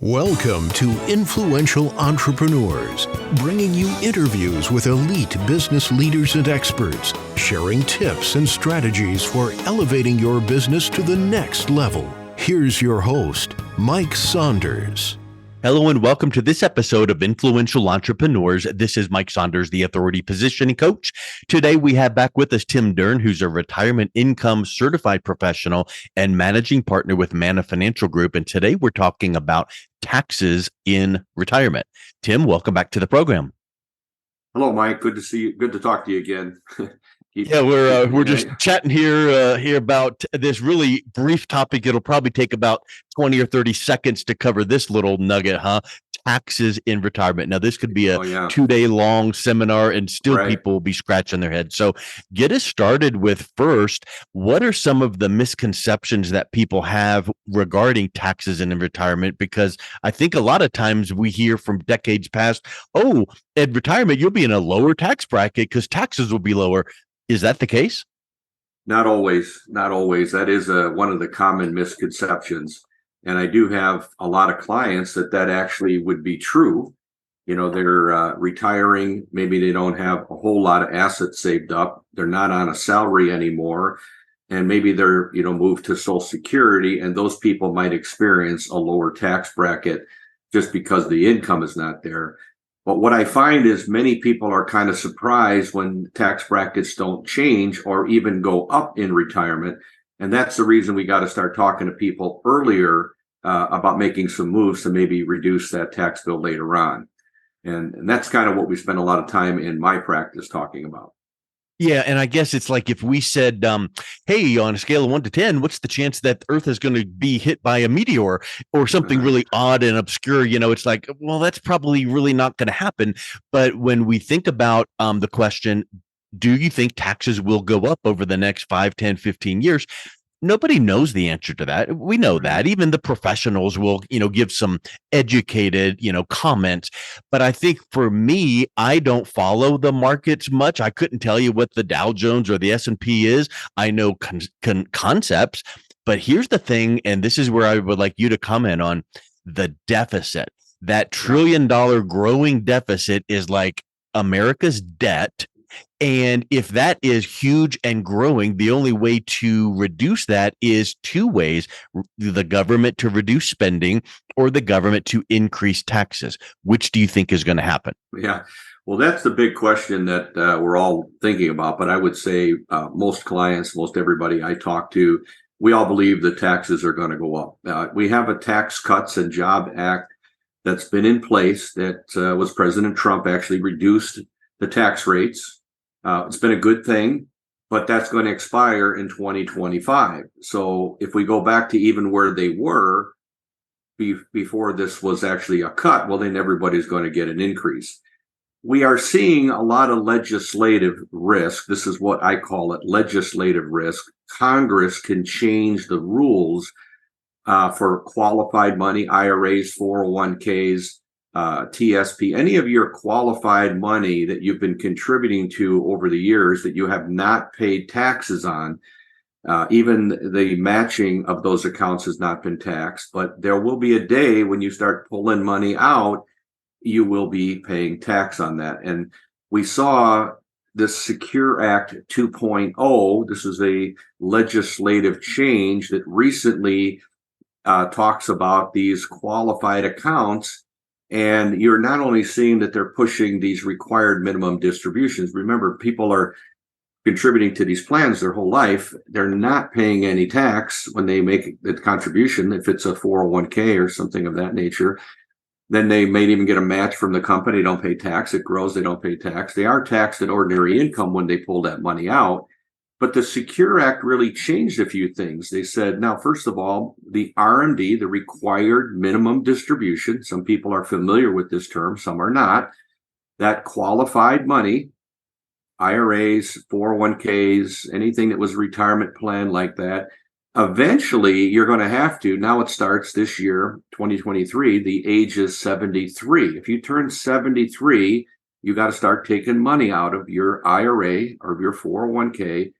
Welcome to Influential Entrepreneurs, bringing you interviews with elite business leaders and experts, sharing tips and strategies for elevating your business to the next level. Here's your host, Mike Saunders. Hello and welcome to this episode of Influential Entrepreneurs. This is Mike Saunders, the Authority Positioning Coach. Today we have back with us Tim Dern, who's a retirement income certified professional and managing partner with Mana Financial Group. And today we're talking about taxes in retirement. Tim, welcome back to the program. Hello, Mike. Good to see you. Good to talk to you again. We're just chatting here about this really brief topic. It'll probably take about 20 or 30 seconds to cover this little nugget, taxes in retirement. Now, this could be a 2-day long seminar and still people will be scratching their heads. So get us started with first, what are some of the misconceptions that people have regarding taxes in retirement? Because I think a lot of times we hear from decades past, in retirement, you'll be in a lower tax bracket because taxes will be lower. Is that the case? Not always. Not always. That is one of the common misconceptions. And I do have a lot of clients that actually would be true. You know, they're retiring. Maybe they don't have a whole lot of assets saved up. They're not on a salary anymore. And maybe they're, moved to Social Security. And those people might experience a lower tax bracket just because the income is not there. But what I find is many people are kind of surprised when tax brackets don't change or even go up in retirement. And that's the reason we got to start talking to people earlier about making some moves to maybe reduce that tax bill later on. And that's kind of what we spend a lot of time in my practice talking about. Yeah. And I guess it's like if we said, hey, on a scale of 1 to 10, what's the chance that the Earth is going to be hit by a meteor or something really odd and obscure? It's like, well, that's probably really not going to happen. But when we think about the question, do you think taxes will go up over the next 5, 10, 15 years? Nobody knows the answer to that. We know that even the professionals will, give some educated, comments. But I think for me, I don't follow the markets much. I couldn't tell you what the Dow Jones or the S&P is. I know concepts, but here's the thing. And this is where I would like you to comment on the deficit. That $1 trillion growing deficit is like America's debt. And if that is huge and growing, the only way to reduce that is 2 ways: the government to reduce spending or the government to increase taxes. Which do you think is going to happen? Yeah, well, that's the big question that we're all thinking about. But I would say most clients, most everybody I talk to, we all believe the taxes are going to go up. We have a Tax Cuts and Job Act that's been in place that was President Trump actually reduced the tax rates. It's been a good thing, but that's going to expire in 2025. So if we go back to even where they were before this was actually a cut, well, then everybody's going to get an increase. We are seeing a lot of legislative risk. This is what I call it, legislative risk. Congress can change the rules for qualified money, IRAs, 401ks, TSP, any of your qualified money that you've been contributing to over the years that you have not paid taxes on. Even the matching of those accounts has not been taxed, but there will be a day when you start pulling money out, you will be paying tax on that. And we saw this Secure Act 2.0. This is a legislative change that recently talks about these qualified accounts. And you're not only seeing that they're pushing these required minimum distributions. Remember, people are contributing to these plans their whole life. They're not paying any tax when they make the contribution. If it's a 401k or something of that nature, then they may even get a match from the company. Don't pay tax. It grows. They don't pay tax. They are taxed at ordinary income when they pull that money out. But the Secure Act really changed a few things. They said, now, first of all, the RMD, the required minimum distribution, some people are familiar with this term, some are not, that qualified money, IRAs, 401ks, anything that was retirement plan like that, eventually you're going to have to, now it starts this year, 2023, the age is 73. If you turn 73, you got to start taking money out of your IRA or your 401k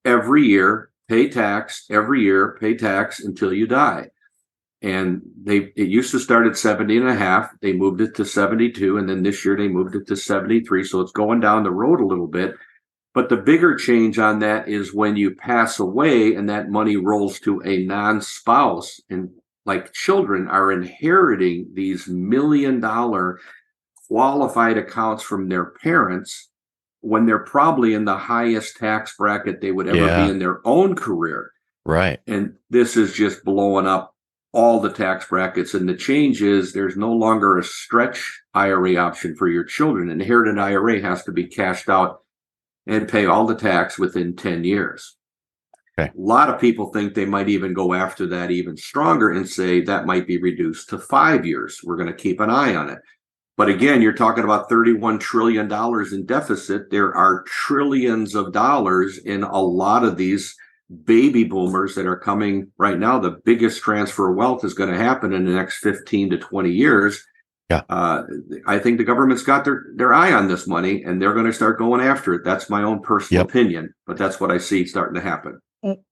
every year, pay tax every year, pay tax until you die. And it used to start at 70 and a half. They moved it to 72. And then this year they moved it to 73. So it's going down the road a little bit. But the bigger change on that is when you pass away and that money rolls to a non-spouse, and like children are inheriting these $1 million qualified accounts from their parents when they're probably in the highest tax bracket they would ever be in their own career. Right. And this is just blowing up all the tax brackets. And the change is there's no longer a stretch IRA option for your children. An inherited IRA has to be cashed out and pay all the tax within 10 years. Okay. A lot of people think they might even go after that even stronger and say that might be reduced to 5 years. We're going to keep an eye on it. But again, you're talking about $31 trillion in deficit. There are trillions of dollars in a lot of these baby boomers that are coming right now. The biggest transfer of wealth is going to happen in the next 15 to 20 years. Yeah. I think the government's got their eye on this money, and they're going to start going after it. That's my own personal opinion, but that's what I see starting to happen.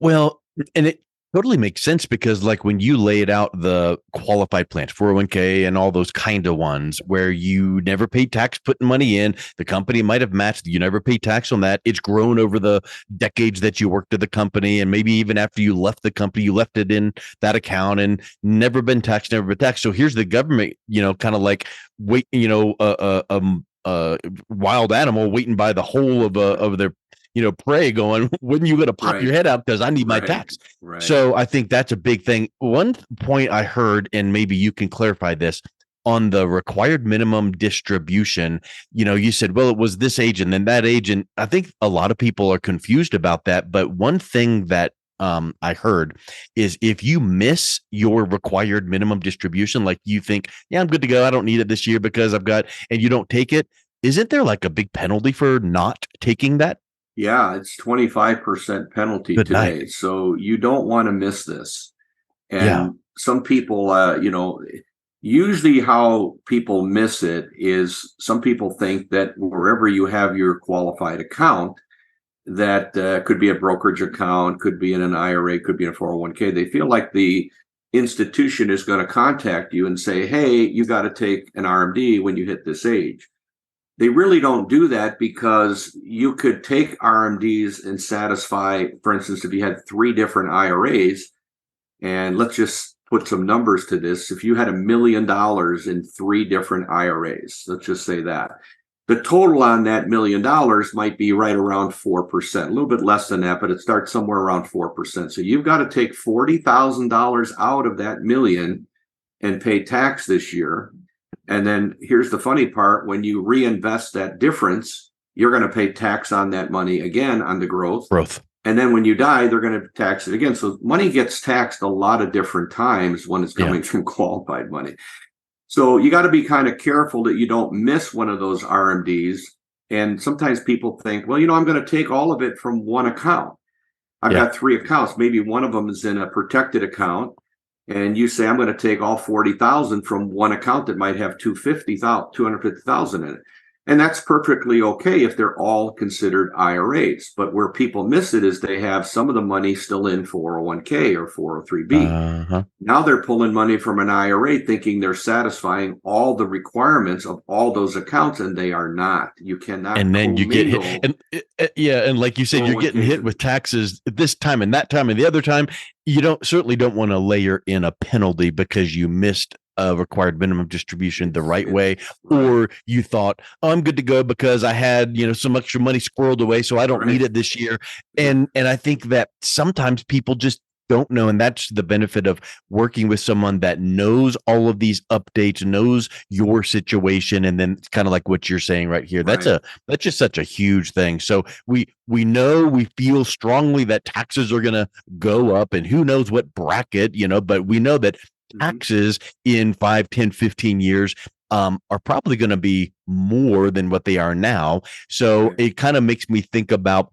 Well, and it totally makes sense because like when you laid out the qualified plans, 401k and all those kind of ones where you never paid tax putting money in, the company might have matched, you never paid tax on that. It's grown over the decades that you worked at the company. And maybe even after you left the company, you left it in that account and never been taxed. So here's the government, kind of like wait, wild animal waiting by the hole of their prey going, when you going to pop your head out because I need my tax. Right. So I think that's a big thing. One point I heard, and maybe you can clarify this, on the required minimum distribution, you said, well, it was this age and then that age. And I think a lot of people are confused about that. But one thing that I heard is if you miss your required minimum distribution, like you think, yeah, I'm good to go, I don't need it this year because and you don't take it, isn't there like a big penalty for not taking that? Yeah, it's 25% penalty today. So you don't want to miss this. And some people, usually how people miss it is some people think that wherever you have your qualified account, that could be a brokerage account, could be in an IRA, could be in a 401k. They feel like the institution is going to contact you and say, hey, you got to take an RMD when you hit this age. They really don't do that because you could take RMDs and satisfy, for instance, if you had 3 different IRAs, and let's just put some numbers to this. If you had $1 million in 3 different IRAs, let's just say that, the total on that $1 million might be right around 4%, a little bit less than that, but it starts somewhere around 4%. So you've got to take $40,000 out of that million and pay tax this year. And then here's the funny part. When you reinvest that difference, you're going to pay tax on that money again on the growth. And then when you die, they're going to tax it again. So money gets taxed a lot of different times when it's coming from qualified money. So you got to be kind of careful that you don't miss one of those RMDs. And sometimes people think, well, I'm going to take all of it from one account. I've got 3 accounts. Maybe one of them is in a protected account. And you say, I'm going to take all 40,000 from one account that might have 250,000 in it. And that's perfectly okay if they're all considered IRAs. But where people miss it is they have some of the money still in 401k or 403b. Now they're pulling money from an IRA thinking they're satisfying all the requirements of all those accounts, and they are not. You cannot. And then you get hit. And like you said, you're getting hit with taxes this time and that time and the other time. You certainly don't want to layer in a penalty because you missed a required minimum distribution the right way, or you thought, oh, I'm good to go because I had, some extra money squirreled away, so I don't need it this year. And I think that sometimes people just don't know. And that's the benefit of working with someone that knows all of these updates, knows your situation. And then it's kind of like what you're saying right here. That's just such a huge thing. So we feel strongly that taxes are going to go up, and who knows what bracket, but we know that taxes in 5, 10, 15 years are probably going to be more than what they are now. So it kind of makes me think about,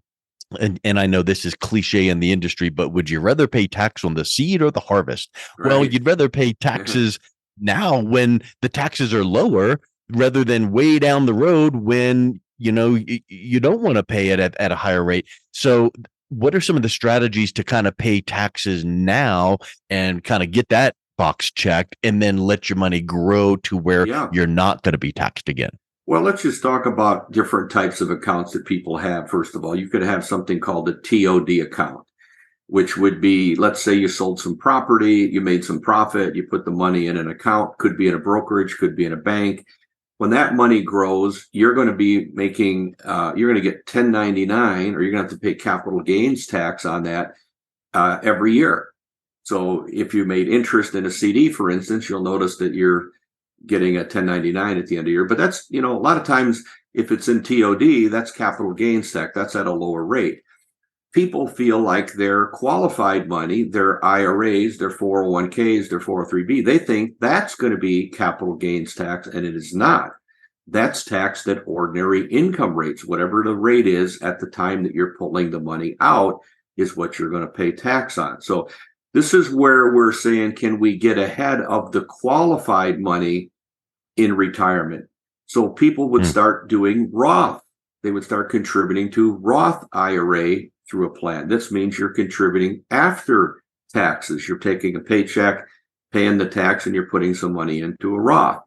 and I know this is cliche in the industry, but would you rather pay tax on the seed or the harvest? Well, you'd rather pay taxes now when the taxes are lower rather than way down the road when, you don't want to pay it at a higher rate. So what are some of the strategies to kind of pay taxes now and kind of get that box checked and then let your money grow to where Yeah. you're not going to be taxed again? Well, let's just talk about different types of accounts that people have. First of all, you could have something called a TOD account, which would be, let's say you sold some property, you made some profit, you put the money in an account, could be in a brokerage, could be in a bank. When that money grows, you're going to be making, you're going to get 1099, or you're going to have to pay capital gains tax on that every year. So if you made interest in a CD, for instance, you'll notice that you're getting a 1099 at the end of the year. But that's, a lot of times if it's in TOD, that's capital gains tax. That's at a lower rate. People feel like their qualified money, their IRAs, their 401ks, their 403b, they think that's going to be capital gains tax, and it is not. That's taxed at ordinary income rates. Whatever the rate is at the time that you're pulling the money out is what you're going to pay tax on. So this is where we're saying, can we get ahead of the qualified money in retirement? So people would start doing Roth. They would start contributing to Roth IRA through a plan. This means you're contributing after taxes. You're taking a paycheck, paying the tax, and you're putting some money into a Roth.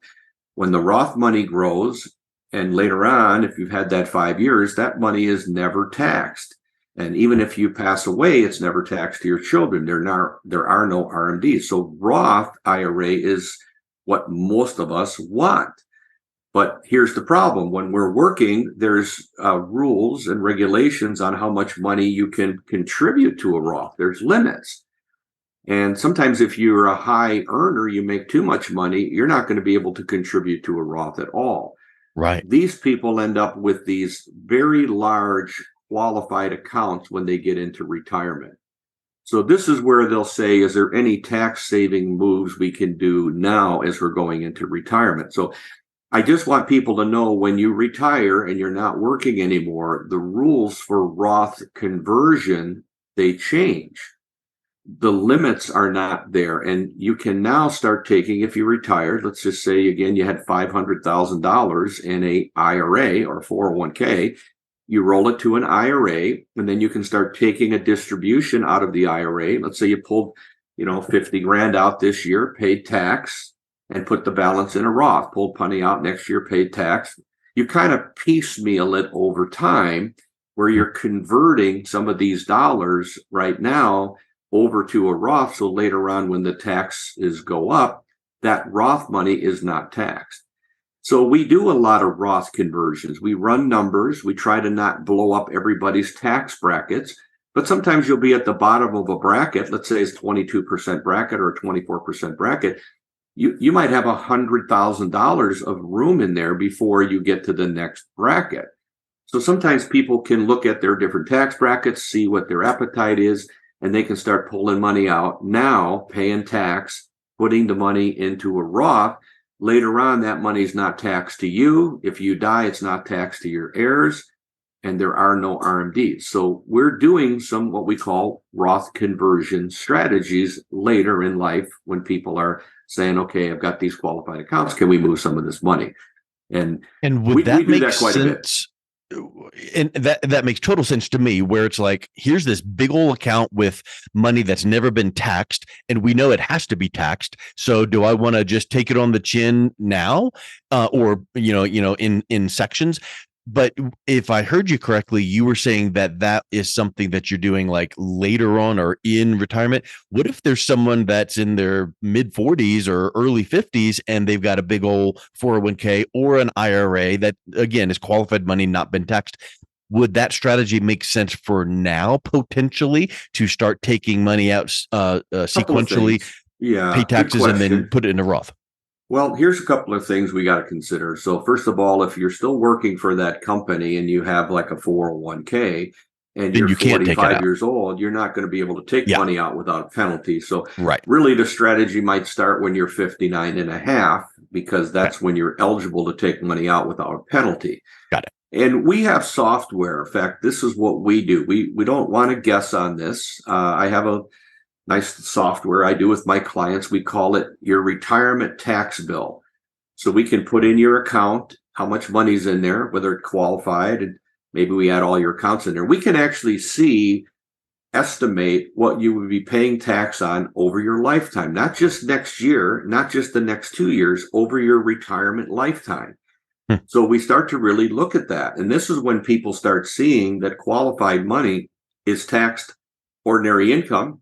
When the Roth money grows, and later on, if you've had that 5 years, that money is never taxed. And even if you pass away, it's never taxed to your children. There are no RMDs. So Roth IRA is what most of us want. But here's the problem. When we're working, there's rules and regulations on how much money you can contribute to a Roth. There's limits. And sometimes if you're a high earner, you make too much money, you're not going to be able to contribute to a Roth at all. Right. These people end up with these very large qualified accounts when they get into retirement. So this is where they'll say, is there any tax saving moves we can do now as we're going into retirement? So I just want people to know, when you retire and you're not working anymore, the rules for Roth conversion, they change. The limits are not there. And you can now start taking, if you retired, let's just say, again, you had $500,000 in a IRA or 401k, you roll it to an IRA, and then you can start taking a distribution out of the IRA. Let's say you pulled, 50 grand out this year, paid tax, and put the balance in a Roth, pulled money out next year, paid tax. You kind of piecemeal it over time, where you're converting some of these dollars right now over to a Roth. So later on, when the taxes go up, that Roth money is not taxed. So we do a lot of Roth conversions. We run numbers. We try to not blow up everybody's tax brackets, but sometimes you'll be at the bottom of a bracket. Let's say it's 22% bracket or a 24% bracket. You might have $100,000 of room in there before you get to the next bracket. So sometimes people can look at their different tax brackets, see what their appetite is, and they can start pulling money out now, paying tax, putting the money into a Roth. Later on, that money is not taxed to you. If you die, it's not taxed to your heirs, and there are no RMDs. So we're doing some what we call Roth conversion strategies later in life, when people are saying, okay, I've got these qualified accounts, can we move some of this money? And would that we do make that quite a bit. sense? And that makes total sense to me, where it's like, here's this big old account with money that's never been taxed, and we know it has to be taxed. So do I want to just take it on the chin now, or in sections? But if I heard you correctly, you were saying that is something that you're doing like later on or in retirement. What if there's someone that's in their mid 40s or early 50s and they've got a big old 401k or an IRA that, again, is qualified money, not been taxed? Would that strategy make sense for now, potentially, to start taking money out sequentially, pay taxes, and then put it in a Roth? Well, here's a couple of things we got to consider. So first of all, if you're still working for that company and you have like a 401k and then you're you can't 45 years old, you're not going to be able to take money out without a penalty. So really the strategy might start when you're 59 and a half, because that's when you're eligible to take money out without a penalty. Got it. And we have software. In fact, this is what we do. We don't want to guess on this. I have a nice software I do with my clients. We call it your retirement tax bill. So we can put in your account, how much money's in there, whether it's qualified, and maybe we add all your accounts in there. We can actually see estimate what you would be paying tax on over your lifetime, not just next year, not just the next 2 years, over your retirement lifetime. So we start to really look at that. And this is when people start seeing that qualified money is taxed ordinary income.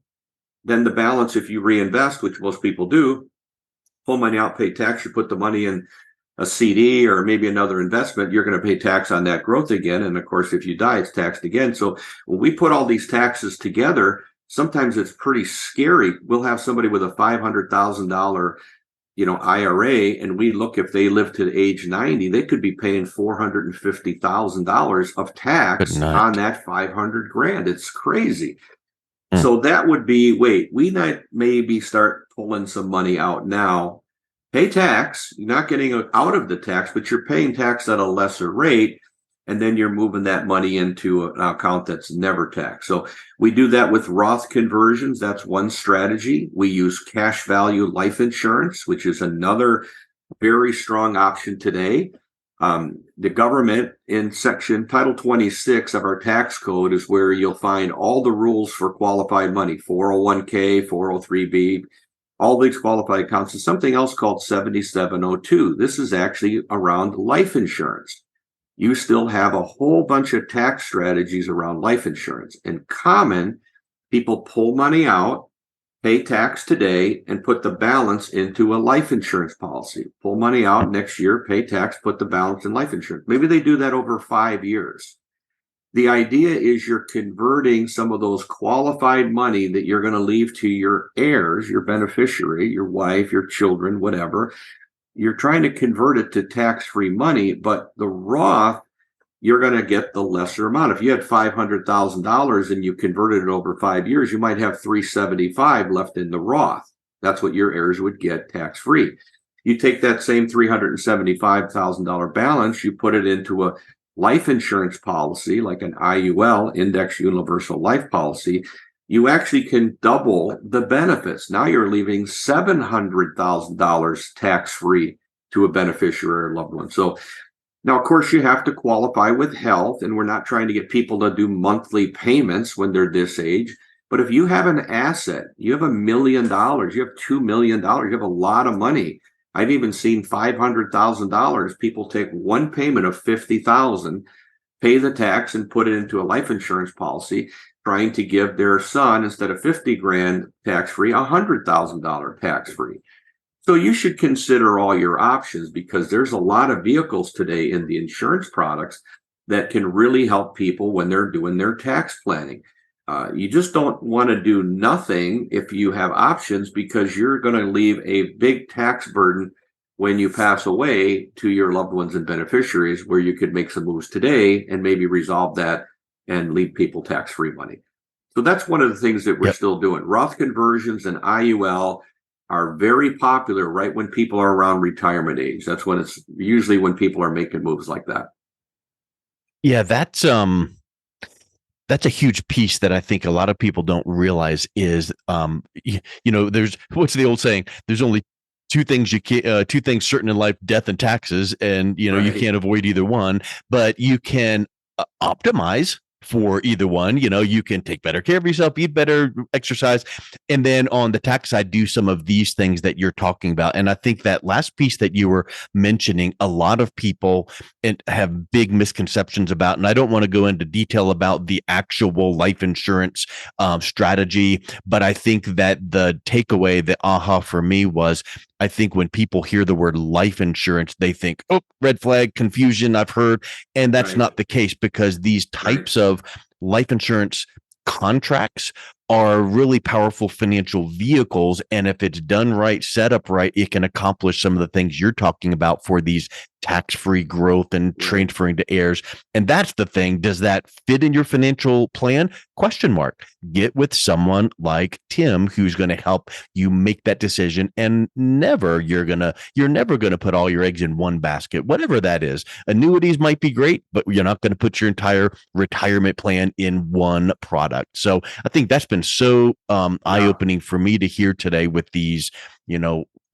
Then the balance, if you reinvest, which most people do, pull money out, pay tax, you put the money in a CD or maybe another investment, you're going to pay tax on that growth again. And of course, if you die, it's taxed again. So when we put all these taxes together, sometimes it's pretty scary. We'll have somebody with a $500,000 IRA, and we look, if they live to age 90, they could be paying $450,000 of tax on that 500 grand. It's crazy. So that would be, we might maybe start pulling some money out now, pay tax. You're not getting out of the tax, but you're paying tax at a lesser rate. And then you're moving that money into an account that's never taxed. So we do that with Roth conversions. That's one strategy. We use cash value life insurance, which is another very strong option today. The government in section Title 26 of our tax code is where you'll find all the rules for qualified money, 401k, 403b, all these qualified accounts. And something else called 7702. This is actually around life insurance. You still have a whole bunch of tax strategies around life insurance. In common, people pull money out, pay tax today, and put the balance into a life insurance policy. Pull money out next year, pay tax, put the balance in life insurance. Maybe they do that over 5 years. The idea is you're converting some of those qualified money that you're going to leave to your heirs, your beneficiary, your wife, your children, whatever. You're trying to convert it to tax-free money, but the Roth, you're going to get the lesser amount. If you had $500,000 and you converted it over 5 years, you might have $375,000 left in the Roth. That's what your heirs would get tax-free. You take that same $375,000 balance, you put it into a life insurance policy, like an IUL, Index Universal Life Policy. You actually can double the benefits. Now you're leaving $700,000 tax-free to a beneficiary or loved one. So now, of course, you have to qualify with health, and we're not trying to get people to do monthly payments when they're this age. But if you have an asset, you have $1 million, you have $2 million, you have a lot of money. I've even seen $500,000. People take one payment of $50,000, pay the tax, and put it into a life insurance policy, trying to give their son, instead of 50 grand tax-free, $100,000 tax-free. So you should consider all your options, because there's a lot of vehicles today in the insurance products that can really help people when they're doing their tax planning. You just don't want to do nothing if you have options, because you're going to leave a big tax burden when you pass away to your loved ones and beneficiaries, where you could make some moves today and maybe resolve that and leave people tax-free money. So that's one of the things that we're still doing. Roth conversions and IUL are very popular right when people are around retirement age. That's when it's usually when people are making moves like that. Yeah, that's a huge piece that I think a lot of people don't realize is, there's, what's the old saying? There's only two things certain in life: death and taxes. And, you can't avoid either one, but you can optimize for either one. You can take better care of yourself, eat better, exercise, and then on the tax side, do some of these things that you're talking about. And I think that last piece that you were mentioning, a lot of people have big misconceptions about, and I don't want to go into detail about the actual life insurance strategy, but I think that the takeaway, the aha for me was, I think when people hear the word life insurance, they think, oh, red flag, confusion, I've heard. And that's not the case, because these types of life insurance contracts are really powerful financial vehicles. And if it's done right, set up right, it can accomplish some of the things you're talking about for these tax-free growth and transferring to heirs. And that's the thing. Does that fit in your financial plan? Question mark. Get with someone like Tim, who's going to help you make that decision. And you're never going to put all your eggs in one basket, whatever that is. Annuities might be great, but you're not going to put your entire retirement plan in one product. So I think that's been so eye-opening for me to hear today with these,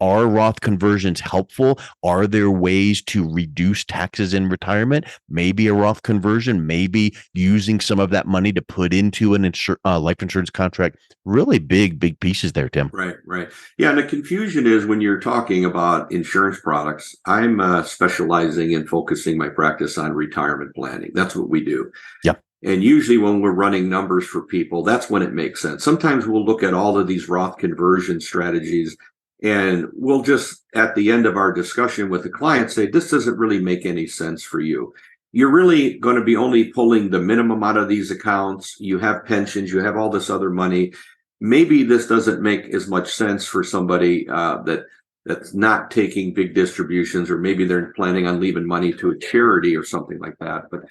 Are Roth conversions helpful? Are there ways to reduce taxes in retirement? Maybe a Roth conversion, maybe using some of that money to put into an life insurance contract. Really big pieces there, Tim. Right, right. Yeah, and the confusion is when you're talking about insurance products, I'm specializing in focusing my practice on retirement planning. That's what we do. Yeah. And usually when we're running numbers for people, that's when it makes sense. Sometimes we'll look at all of these Roth conversion strategies and we'll just, at the end of our discussion with the client, say, this doesn't really make any sense for you. You're really going to be only pulling the minimum out of these accounts. You have pensions, you have all this other money. Maybe this doesn't make as much sense for somebody that's not taking big distributions, or maybe they're planning on leaving money to a charity or something like that. But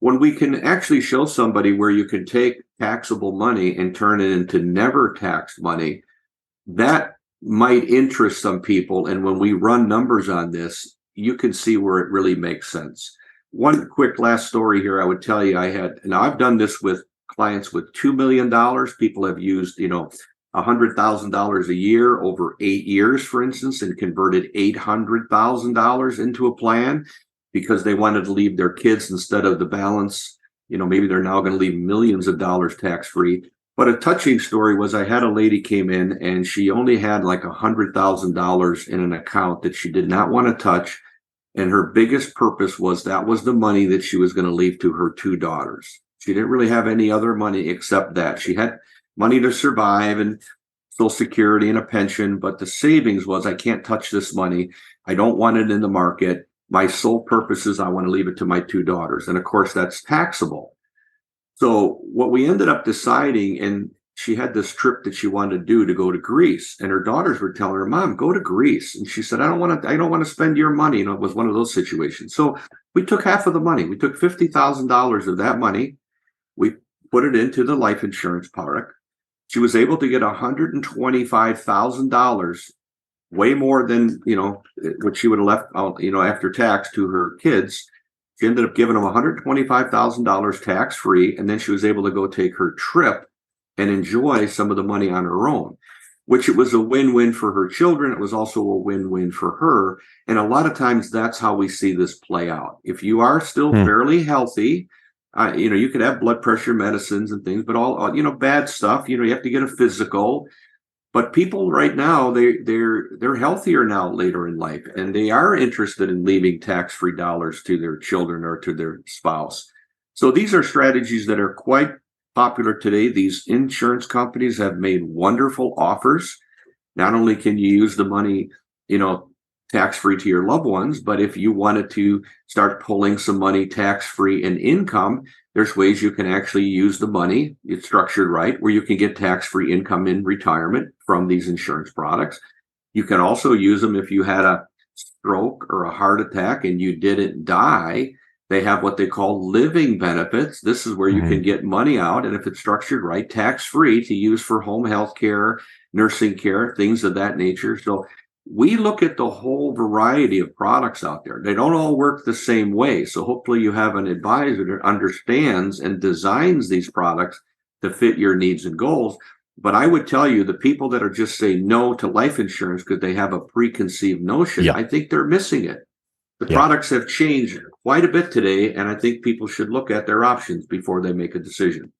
when we can actually show somebody where you can take taxable money and turn it into never taxed money, that might interest some people. And when we run numbers on this, you can see where it really makes sense. One quick last story here I would tell you, now I've done this with clients with $2 million. People have used, $100,000 a year over 8 years, for instance, and converted $800,000 into a plan because they wanted to leave their kids instead of the balance. Maybe they're now going to leave millions of dollars tax-free. But a touching story was I had a lady came in and she only had like $100,000 in an account that she did not want to touch. And her biggest purpose was that was the money that she was going to leave to her 2 daughters. She didn't really have any other money except that. She had money to survive and Social Security and a pension, but the savings was, I can't touch this money. I don't want it in the market. My sole purpose is I want to leave it to my 2 daughters. And of course, that's taxable. So what we ended up deciding, and she had this trip that she wanted to do to go to Greece, and her daughters were telling her, Mom, go to Greece. And she said, I don't want to spend your money. It was one of those situations. So we took half of the money. We took $50,000 of that money. We put it into the life insurance product. She was able to get $125,000, way more than, what she would have left out, after tax to her kids. She ended up giving them $125,000 tax-free, and then she was able to go take her trip and enjoy some of the money on her own, which it was a win-win for her children. It was also a win-win for her. And a lot of times that's how we see this play out. If you are still fairly healthy, you could have blood pressure medicines and things, but all bad stuff, you have to get a physical. But people right now, they're healthier now later in life, and they are interested in leaving tax-free dollars to their children or to their spouse. So these are strategies that are quite popular today. These insurance companies have made wonderful offers. Not only can you use the money, tax-free to your loved ones, but if you wanted to start pulling some money tax-free in income, there's ways you can actually use the money. It's structured right, where you can get tax-free income in retirement from these insurance products. You can also use them if you had a stroke or a heart attack and you didn't die. They have what they call living benefits. This is where you can get money out, and if it's structured right, tax-free to use for home health care, nursing care, things of that nature. So we look at the whole variety of products out there. They don't all work the same way. So hopefully you have an advisor that understands and designs these products to fit your needs and goals. But I would tell you, the people that are just saying no to life insurance because they have a preconceived notion, I think they're missing it. The products have changed quite a bit today, and I think people should look at their options before they make a decision.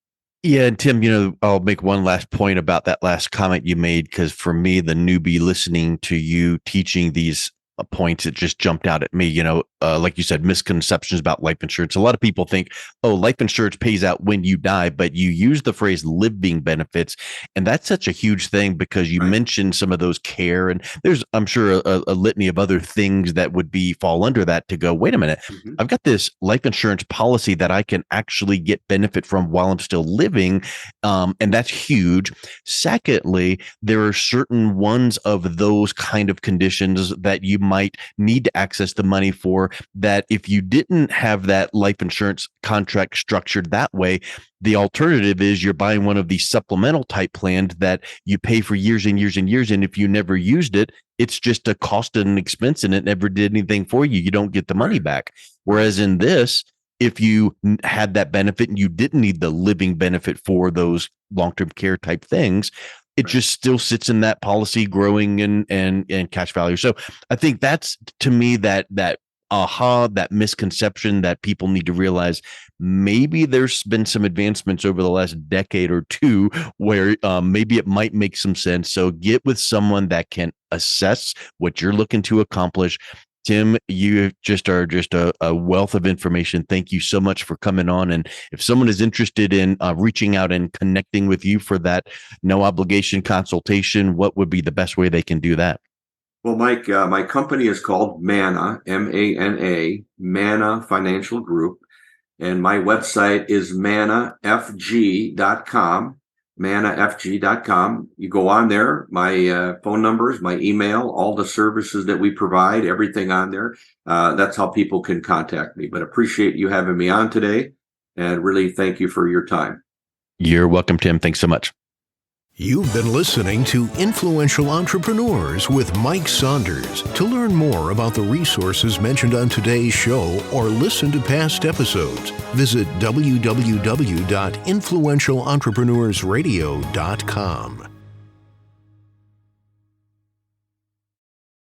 Yeah, and Tim, I'll make one last point about that last comment you made, because for me, the newbie listening to you teaching these points, it just jumped out at me. Like you said, misconceptions about life insurance. A lot of people think, oh, life insurance pays out when you die, but you use the phrase living benefits. And that's such a huge thing because you mentioned some of those care, and there's, I'm sure, a litany of other things that would fall under that to go, wait a minute, I've got this life insurance policy that I can actually get benefit from while I'm still living. And that's huge. Secondly, there are certain ones of those kind of conditions that you might need to access the money for, that if you didn't have that life insurance contract structured that way, the alternative is you're buying one of these supplemental type plans that you pay for years and years and years. And if you never used it, it's just a cost and an expense, and it never did anything for you. You don't get the money back. Whereas in this, if you had that benefit and you didn't need the living benefit for those long-term care type things, It just still sits in that policy growing and cash value. So I think that's, to me, that that misconception that people need to realize. Maybe there's been some advancements over the last decade or two where maybe it might make some sense. So get with someone that can assess what you're looking to accomplish. Tim, you just are a wealth of information. Thank you so much for coming on. And if someone is interested in reaching out and connecting with you for that no obligation consultation, what would be the best way they can do that? Well, Mike, my company is called MANA, MANA, MANA Financial Group. And my website is manafg.com, manafg.com. You go on there, my phone numbers, my email, all the services that we provide, everything on there. That's how people can contact me. But appreciate you having me on today, and really thank you for your time. You're welcome, Tim. Thanks so much. You've been listening to Influential Entrepreneurs with Mike Saunders. To learn more about the resources mentioned on today's show or listen to past episodes, visit www.influentialentrepreneursradio.com.